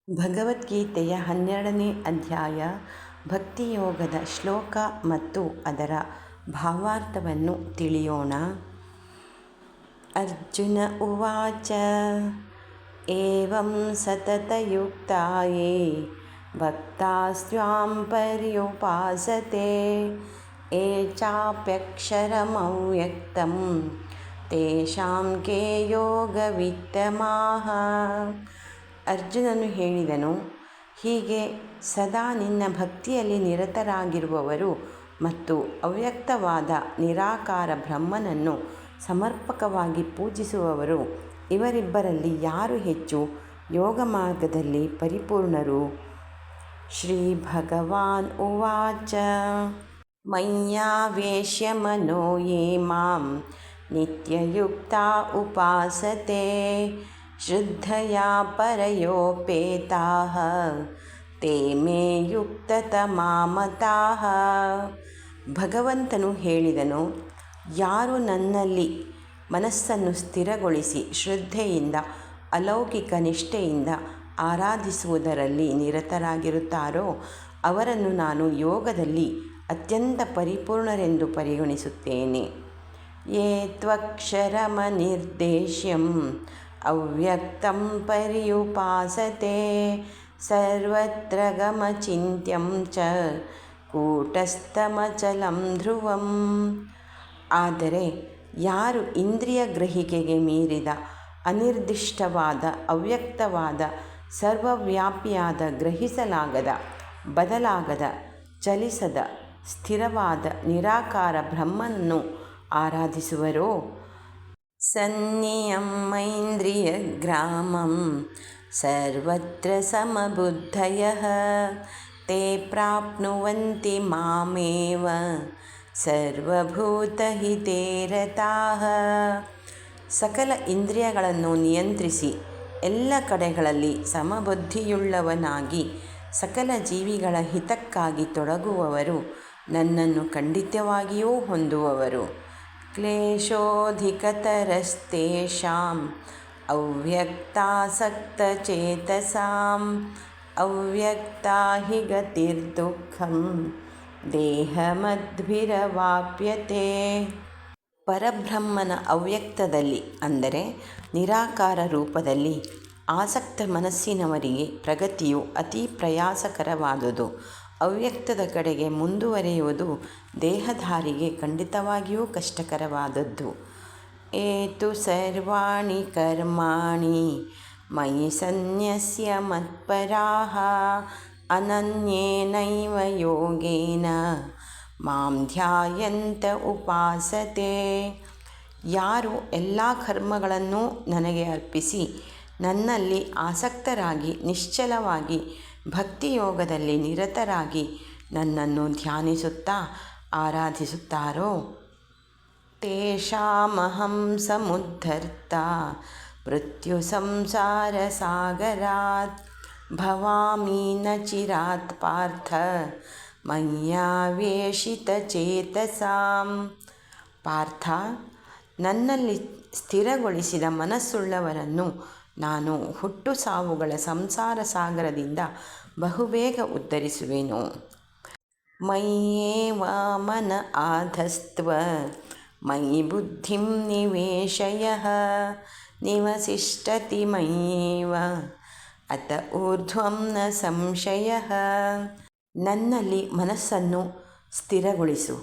ಭಗವದ್ಗೀತೆಯ 12ನೇ ಅಧ್ಯಾಯ ಭಕ್ತಿಯೋಗದ ಶ್ಲೋಕ ಮತ್ತು ಅದರ ಭಾವಾರ್ಥವನ್ನು ತಿಳಿಯೋಣ. ಅರ್ಜುನ ಉವಾಚ ಏವಂ ಸತತಯುಕ್ತಾಯೇ ಭಕ್ತಾಸ್ತ್ವಾಂ ಪರ್ಯುಪಾಸತೆ ಯೇ ಚಾಪ್ಯಕ್ಷರಮವ್ಯಕ್ತಂ ತೇಷಾಂ ಕೇ ಯೋಗವಿತ್ತಮಾಃ. ಅರ್ಜುನನು ಹೇಳಿದನು, ಹೀಗೆ ಸದಾ ನಿನ್ನ ಭಕ್ತಿಯಲ್ಲಿ ನಿರತರಾಗಿರುವವರು ಮತ್ತು ಅವ್ಯಕ್ತವಾದ ನಿರಾಕಾರ ಬ್ರಹ್ಮನನ್ನು ಸಮರ್ಪಕವಾಗಿ ಪೂಜಿಸುವವರು ಇವರಿಬ್ಬರಲ್ಲಿ ಯಾರು ಹೆಚ್ಚು ಯೋಗ ಮಾರ್ಗದಲ್ಲಿ ಪರಿಪೂರ್ಣರು? ಶ್ರೀ ಭಗವಾನ್ ಉವಾಚ ಮಯ್ಯಾವೇಶ್ಯ ಮನೋ ಯೇ ಮಾಂ ನಿತ್ಯಯುಕ್ತಾ ಉಪಾಸತೆ ಶ್ರದ್ಧಯಾ ಪರಯೋಪೇತಾಃ ತೇ ಮೇ ಯುಕ್ತತಮಾ ಮತಾಃ. ಭಗವಂತನು ಹೇಳಿದನು, ಯಾರು ನನ್ನಲ್ಲಿ ಮನಸ್ಸನ್ನು ಸ್ಥಿರಗೊಳಿಸಿ ಶ್ರದ್ಧೆಯಿಂದ ಅಲೌಕಿಕ ನಿಷ್ಠೆಯಿಂದ ಆರಾಧಿಸುವುದರಲ್ಲಿ ನಿರತರಾಗಿರುತ್ತಾರೋ ಅವರನ್ನು ನಾನು ಯೋಗದಲ್ಲಿ ಅತ್ಯಂತ ಪರಿಪೂರ್ಣರೆಂದು ಪರಿಗಣಿಸುತ್ತೇನೆ. ಯೇ ತ್ವಕ್ಷರಮನಿರ್ದೇಶ್ಯಂ ಅವ್ಯಕ್ತಂ ಪರ್ಯುಪಾಸತೆ ಸರ್ವತ್ರ ಗಮಚಿಂತ್ಯಂ ಚ ಕೂಟಸ್ಥಮಚಲಂ ಧ್ರುವಂ. ಆದರೆ ಯಾರು ಇಂದ್ರಿಯ ಗ್ರಹಿಕೆಗೆ ಮೀರಿದ ಅನಿರ್ದಿಷ್ಟವಾದ ಅವ್ಯಕ್ತವಾದ ಸರ್ವವ್ಯಾಪಿಯಾದ ಗ್ರಹಿಸಲಾಗದ ಬದಲಾಗದ ಚಲಿಸದ ಸ್ಥಿರವಾದ ನಿರಾಕಾರ ಬ್ರಹ್ಮನನ್ನು ಆರಾಧಿಸುವರೋ ಸಂನಿಯಮೈಂದ್ರಿಯಗ್ರಾಮಂ ಸರ್ವತ್ರ ಸಮಬುದ್ಧಯಃ ತೇ ಪ್ರಾಪ್ನುವಂತಿ ಮಾಮೇವ ಸರ್ವಭೂತಹಿತೇ ರತಾಃ. ಸಕಲ ಇಂದ್ರಿಯಗಳನ್ನು ನಿಯಂತ್ರಿಸಿ ಎಲ್ಲ ಕಡೆಗಳಲ್ಲಿ ಸಮಬುದ್ಧಿಯುಳ್ಳವನಾಗಿ ಸಕಲ ಜೀವಿಗಳ ಹಿತಕ್ಕಾಗಿ ತೊಡಗುವವರು ನನ್ನನ್ನು ಖಂಡಿತವಾಗಿಯೂ ಹೊಂದುವವರು. ಕ್ಲೇಶೋಧಿಕತರಸ್ತೇಷಾಂ ಅವ್ಯಕ್ತಾಸಕ್ತಚೇತಸಾಂ ಅವ್ಯಕ್ತಾ ಹಿ ಗತಿರ್ದುಃಖಂ ದೇಹಮದ್ಭಿರವಾಪ್ಯತೆ. ಪರಬ್ರಹ್ಮನ ಅವ್ಯಕ್ತದಲ್ಲಿ ಅಂದರೆ ನಿರಾಕಾರ ರೂಪದಲ್ಲಿ ಆಸಕ್ತ ಮನಸ್ಸಿನವರಿಗೆ ಪ್ರಗತಿಯು ಅತಿ ಪ್ರಯಾಸಕರವಾದುದು. ಅವ್ಯಕ್ತದ ಕಡೆಗೆ ಮುಂದುವರಿಯುವುದು ದೇಹಧಾರಿಗೆ ಖಂಡಿತವಾಗಿಯೂ ಕಷ್ಟಕರವಾದದ್ದು. ಏತು ಸರ್ವಾಣಿ ಕರ್ಮಾಣಿ ಮಯಿ ಸನ್ಯಸ್ಯ ಮತ್ಪರಾಃ ಅನನ್ಯೇನೈವ ಯೋಗೇನ ಮಾಂ ಧ್ಯಾಯಂತ ಉಪಾಸತೆ. ಯಾರು ಎಲ್ಲ ಕರ್ಮಗಳನ್ನೂ ನನಗೆ ಅರ್ಪಿಸಿ ನನ್ನಲ್ಲಿ ಆಸಕ್ತರಾಗಿ ನಿಶ್ಚಲವಾಗಿ ಭಕ್ತಿಯೋಗದಲ್ಲಿ ನಿರತರಾಗಿ ನನ್ನನ್ನು ಧ್ಯಾನಿಸುತ್ತಾ ಆರಾಧಿಸುತ್ತಾರೋ ತೇಷಾಮಹಂ ಸಮುದ್ಧರ್ತ ಮೃತ್ಯು ಸಂಸಾರ ಸಾಗರಾತ್ ಭವಾಮಿ ನ ಚಿರಾತ್ ಪಾರ್ಥ ಮಯ್ಯಾವೇಶಿತಚೇತಸಾಂ. ಪಾರ್ಥ, ನನ್ನಲ್ಲಿ ಸ್ಥಿರಗೊಳಿಸಿದ ಮನಸ್ಸುಳ್ಳವರನ್ನು ನಾನು ಹುಟ್ಟು ಸಾವುಗಳ ಸಂಸಾರ ಸಾಗರದಿಂದ ಬಹುಬೇಗ ಉದ್ಧರಿಸುವೆನು. ಮಯ್ಯೇವ ಮನ ಆಧಸ್ತ್ವ ಮಯಿ ಬುದ್ಧಿಂ ನಿವೇಶಯಃ ನಿವಸಿಷ್ಠತಿ ಮಯ್ಯೇವ ಅತ ಊರ್ಧ್ವಂ ನ ಸಂಶಯಃ. ನನ್ನಲ್ಲಿ ಮನಸ್ಸನ್ನು ಸ್ಥಿರಗೊಳಿಸು,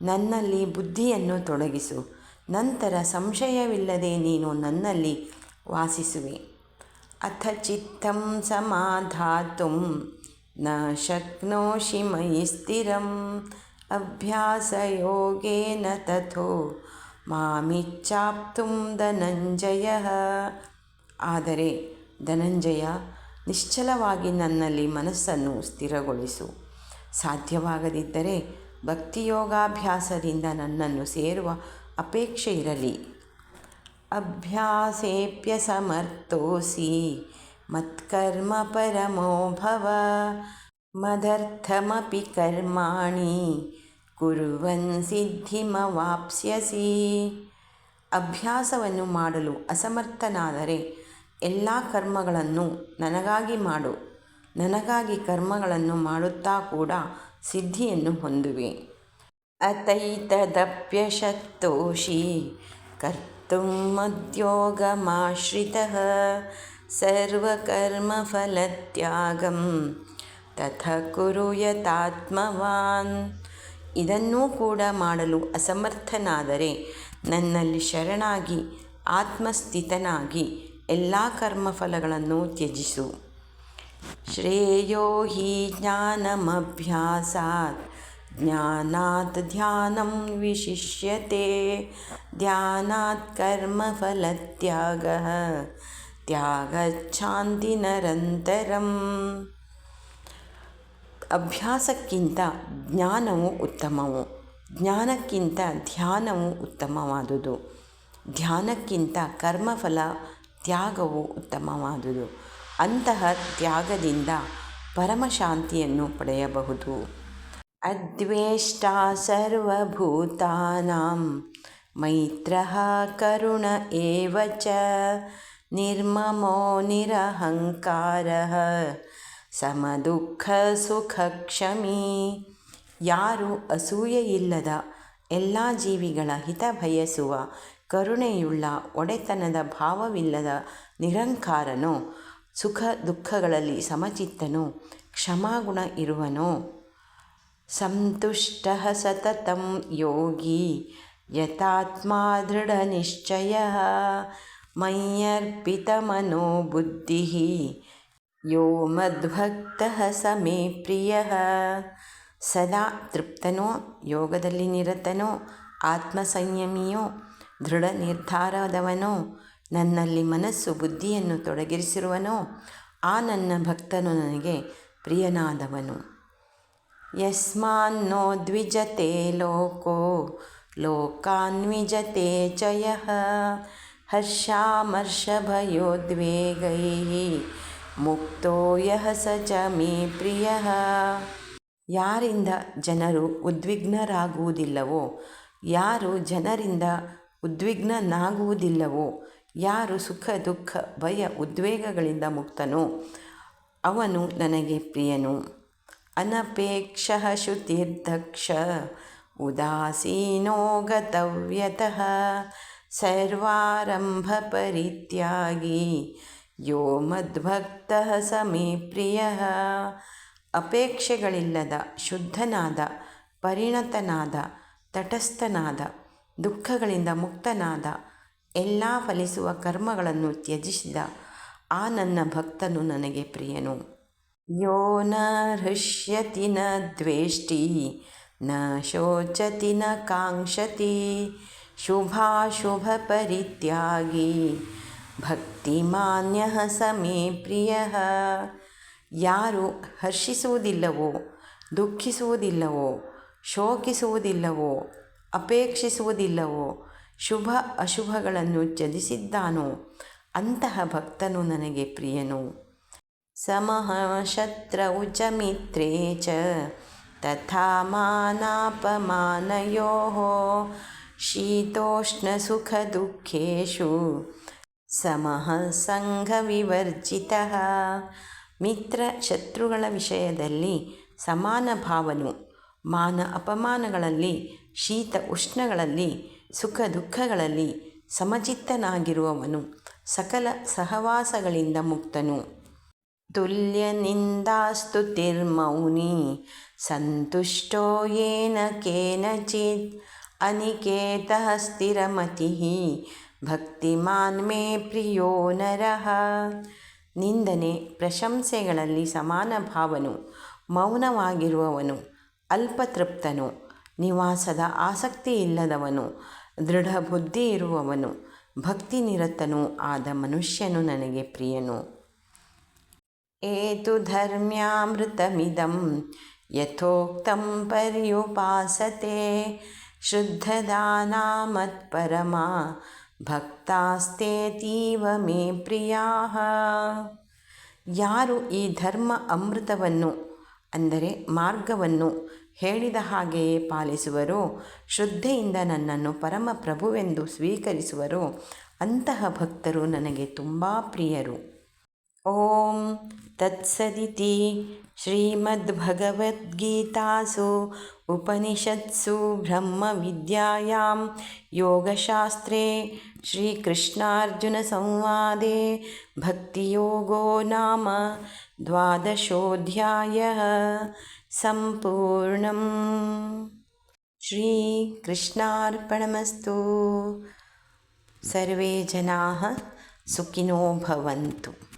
ನನ್ನಲ್ಲಿ ಬುದ್ಧಿಯನ್ನು ತೊಡಗಿಸು, ನಂತರ ಸಂಶಯವಿಲ್ಲದೆ ನೀನು ನನ್ನಲ್ಲಿ ವಾಸಿಸುವೆ. ಅಥ ಚಿತ್ತಂ ಸಮಾಧಾತುಂ ನ ಶಕ್ನೋಷಿ ಮಯಿ ಸ್ಥಿರಂ ಅಭ್ಯಾಸಯೋಗೇನ ತಥೋ ಮಾಮಿಚ್ಛಾಪ್ತುಂ ಧನಂಜಯಃ. ಆದರೆ ಧನಂಜಯ, ನಿಶ್ಚಲವಾಗಿ ನನ್ನಲ್ಲಿ ಮನಸ್ಸನ್ನು ಸ್ಥಿರಗೊಳಿಸು. ಸಾಧ್ಯವಾಗದಿದ್ದರೆ ಭಕ್ತಿಯೋಗಾಭ್ಯಾಸದಿಂದ ನನ್ನನ್ನು ಸೇರುವ ಅಪೇಕ್ಷೆ ಇರಲಿ. ಅಭ್ಯಾಸೇಪ್ಯಸಮರ್ಥೋಸಿ ಮತ್ಕರ್ಮ ಪರಮೋ ಭವ ಮದರ್ಥಮಪಿ ಕರ್ಮಾಣಿ ಕುರ್ವನ್ ಸಿದ್ಧಿಮವಾಪ್ಸ್ಯಸಿ. ಅಭ್ಯಾಸವನ್ನು ಮಾಡಲು ಅಸಮರ್ಥನಾದರೆ ಎಲ್ಲ ಕರ್ಮಗಳನ್ನು ನನಗಾಗಿ ಮಾಡು. ನನಗಾಗಿ ಕರ್ಮಗಳನ್ನು ಮಾಡುತ್ತಾ ಕೂಡ ಸಿದ್ಧಿಯನ್ನು ಹೊಂದುವೆ. ಅತೈತದಪ್ಯಶಕ್ತೋಷಿ ಕರ್ತುಂ ಮದ್ಯೋಗಮಾಶ್ರಿತಃ ಸರ್ವಕರ್ಮಫಲತ್ಯಾಗಂ ತಥಾ ಕುರು ಯಥಾತ್ಮವಾನ್. ಇದನ್ನೂ ಕೂಡ ಮಾಡಲು ಅಸಮರ್ಥನಾದರೆ ನನ್ನಲ್ಲಿ ಶರಣಾಗಿ ಆತ್ಮಸ್ಥಿತನಾಗಿ ಎಲ್ಲ ಕರ್ಮಫಲಗಳನ್ನು ತ್ಯಜಿಸು. ಶ್ರೇಯೋ ಹಿ ಜ್ಞಾನಮಭ್ಯಾಸಾತ್ ಜ್ಞಾನಾತ್ ಧ್ಯಾನಂ ವಿಶಿಷ್ಯತೆ ಧ್ಯಾನಾತ್ ಕರ್ಮಫಲತ್ಯಾಗಃ ತ್ಯಾಗಚ್ಛಾಂತಿ ನಿರಂತರಂ. ಅಭ್ಯಾಸಕ್ಕಿಂತ ಜ್ಞಾನವು ಉತ್ತಮವು, ಜ್ಞಾನಕ್ಕಿಂತ ಧ್ಯಾನವು ಉತ್ತಮವಾದುದು, ಧ್ಯಾನಕ್ಕಿಂತ ಕರ್ಮಫಲ ತ್ಯಾಗವು ಉತ್ತಮವಾದುದು. ಅಂತಹ ತ್ಯಾಗದಿಂದ ಪರಮಶಾಂತಿಯನ್ನು ಪಡೆಯಬಹುದು. ಅದ್ವೇಷ್ಟಾ ಸರ್ವಭೂತಾನಾಂ ಮೈತ್ರಃ ಕರುಣ ಏವ ಚ ನಿರ್ಮಮೋ ನಿರಹಂಕಾರಃ ಸಮದುಃಖ ಸುಖಕ್ಷಮೀ. ಯಾರು ಅಸೂಯೆಯಿಲ್ಲದ ಎಲ್ಲ ಜೀವಿಗಳ ಹಿತ ಬಯಸುವ, ಕರುಣೆಯುಳ್ಳ, ಒಡೆತನದ ಭಾವವಿಲ್ಲದ ನಿರಂಕಾರನೋ, ಸುಖ ದುಃಖಗಳಲ್ಲಿ ಸಮಚಿತ್ತನೋ, ಕ್ಷಮಾಗುಣ ಇರುವನೋ, ಸಂತುಷ್ಟಃ ಸತತಂ ಯೋಗಿ ಯತಾತ್ಮಾ ದೃಢನಿಶ್ಚಯಃ ಮಯ್ಯರ್ಪಿತಮನೋ ಬುದ್ಧಿಃ ಯೋ ಮದ್ಭಕ್ತಃ ಸ ಮೇ ಪ್ರಿಯಃ. ಸದಾ ತೃಪ್ತನೋ, ಯೋಗದಲ್ಲಿ ನಿರತನೋ, ಆತ್ಮಸಂಯಮಿಯೋ, ದೃಢ ನಿರ್ಧಾರದವನೋ, ನನ್ನಲ್ಲಿ ಮನಸ್ಸು ಬುದ್ಧಿಯನ್ನು ತೊಡಗಿಸಿರುವನೋ ಆ ನನ್ನ ಭಕ್ತನು ನನಗೆ ಪ್ರಿಯನಾದವನು. ಯಸ್ಮಾನ್ನೋ ದ್ವಿಜತೆ ಲೋಕೋ ಲೋಕಾನ್ವಿಜತೆ ಚ ಯಃ ಹರ್ಷಾಮರ್ಷಭಯೋದ್ವೇಗೈಃ ಮುಕ್ತೋ ಯಃ ಸ ಚ ಮೇ ಪ್ರಿಯಃ. ಯಾರಿಂದ ಜನರು ಉದ್ವಿಗ್ನರಾಗುವುದಿಲ್ಲವೋ, ಯಾರು ಜನರಿಂದ ಉದ್ವಿಗ್ನನಾಗುವುದಿಲ್ಲವೋ, ಯಾರು ಸುಖ ದುಃಖ ಭಯ ಉದ್ವೇಗಗಳಿಂದ ಮುಕ್ತನೋ ಅವನು ನನಗೆ ಪ್ರಿಯನು. ಅನಪೇಕ್ಷಃ ಶುಚಿರ್ದಕ್ಷ ಉದಾಸೀನೋ ಗತವ್ಯತಃ ಸರ್ವಾರಂಭ ಪರಿತ್ಯಾಗಿ ಯೋ ಮದ್ಭಕ್ತಃ ಸ ಮೇ ಪ್ರಿಯಃ. ಅಪೇಕ್ಷೆಗಳಿಲ್ಲದ, ಶುದ್ಧನಾದ, ಪರಿಣತನಾದ, ತಟಸ್ಥನಾದ, ದುಃಖಗಳಿಂದ ಮುಕ್ತನಾದ, ಎಲ್ಲ ಫಲಿಸುವ ಕರ್ಮಗಳನ್ನು ತ್ಯಜಿಸಿದ ಆ ನನ್ನ ಭಕ್ತನು ನನಗೆ ಪ್ರಿಯನು. ಯೋ ನ ಹೃಷ್ಯತಿ ನ ದ್ವೇಷ್ಟಿ ನ ಶೋಚತಿ ನ ಕಾಂಕ್ಷತಿ ಶುಭಾಶುಭ ಪರಿತ್ಯಾಗಿ ಭಕ್ತಿಮಾನ್ಯಃ ಸ ಮೇ ಪ್ರಿಯಃ. ಯಾರು ಹರ್ಷಿಸುವುದಿಲ್ಲವೋ, ದುಃಖಿಸುವುದಿಲ್ಲವೋ, ಶೋಕಿಸುವುದಿಲ್ಲವೋ, ಅಪೇಕ್ಷಿಸುವುದಿಲ್ಲವೋ, ಶುಭ ಅಶುಭಗಳನ್ನು ತ್ಯಜಿಸಿದ್ದಾನೋ ಅಂತಹ ಭಕ್ತನು ನನಗೆ ಪ್ರಿಯನು. ಸಮಃ ಶತ್ರೌ ಚ ಮಿತ್ರೇ ಚ ತಥಾ ಮಾನಾಪಮಾನಯೋಃ ಶೀತೋಷ್ಣ ಸುಖ ದುಃಖೇಷು ಸಮಃ ಸಂಘ ವಿವರ್ಜಿತಃ. ಮಿತ್ರ ಶತ್ರುಗಳ ವಿಷಯದಲ್ಲಿ ಸಮಾನ ಭಾವನು, ಮಾನ ಅಪಮಾನಗಳಲ್ಲಿ, ಶೀತ ಉಷ್ಣಗಳಲ್ಲಿ, ಸುಖ ದುಃಖಗಳಲ್ಲಿ ಸಮಚಿತ್ತನಾಗಿರುವವನು, ಸಕಲ ಸಹವಾಸಗಳಿಂದ ಮುಕ್ತನು. ತುಲ್ಯ ನಿಂದಾಸ್ತುತಿರ್ಮೌನಿ ಸಂತುಷ್ಟೋ ಯೇನ ಕೇನಚಿತ್ ಅನಿಕೇತಃ ಸ್ಥಿರಮತಿಃ ಭಕ್ತಿಮಾನ್ ಮೇ ಪ್ರಿಯೋ ನರಃ. ನಿಂದನೆ ಪ್ರಶಂಸೆಗಳಲ್ಲಿ ಸಮಾನ ಭಾವನು, ಮೌನವಾಗಿರುವವನು, ಅಲ್ಪತೃಪ್ತನು, ನಿವಾಸದ ಆಸಕ್ತಿಯಿಲ್ಲದವನು, ದೃಢ ಬುದ್ಧಿ ಇರುವವನು, ಭಕ್ತಿ ನಿರತನೂ ಆದ ಮನುಷ್ಯನು ನನಗೆ ಪ್ರಿಯನು. ಏತು ಧರ್ಮ್ಯಾಮೃತಮಿದಂ ಯಥೋಕ್ತಂ ಪರ್ಯುಪಾಸತೆ ಶುದ್ಧದಾನಾ ಮತ್ಪರಮಾ ಭಕ್ತಾಸ್ತೇತೀವ ಮೇ ಪ್ರಿಯಾಃ. ಯಾರು ಈ ಧರ್ಮ ಅಮೃತವನ್ನು ಅಂದರೆ ಮಾರ್ಗವನ್ನು ಹೇಳಿದ ಹಾಗೆಯೇ ಪಾಲಿಸುವರೋ, ಶ್ರದ್ಧೆಯಿಂದ ನನ್ನನ್ನು ಪರಮ ಪ್ರಭುವೆಂದು ಸ್ವೀಕರಿಸುವರೋ ಅಂತಹ ಭಕ್ತರು ನನಗೆ ತುಂಬ ಪ್ರಿಯರು. ಓಂ ತತ್ಸದಿತಿ ಶ್ರೀಮದ್ಭಗವದ್ಗೀತಾಸು ಉಪನಿಷತ್ಸು ಬ್ರಹ್ಮವಿದ್ಯಾಯಾಂ ಯೋಗಶಾಸ್ತ್ರೇ ಶ್ರೀಕೃಷ್ಣಾರ್ಜುನಸಂವಾದೇ ಭಕ್ತಿಯೋಗೋ ನಾಮ ದ್ವಾದಶೋऽಧ್ಯಾಯಃ ಸಂಪೂರ್ಣಂ. ಶ್ರೀಕೃಷ್ಣಾರ್ಪಣಮಸ್ತು. ಸರ್ವೇ ಜನಾಃ ಸುಖಿನೋ ಭವಂತು.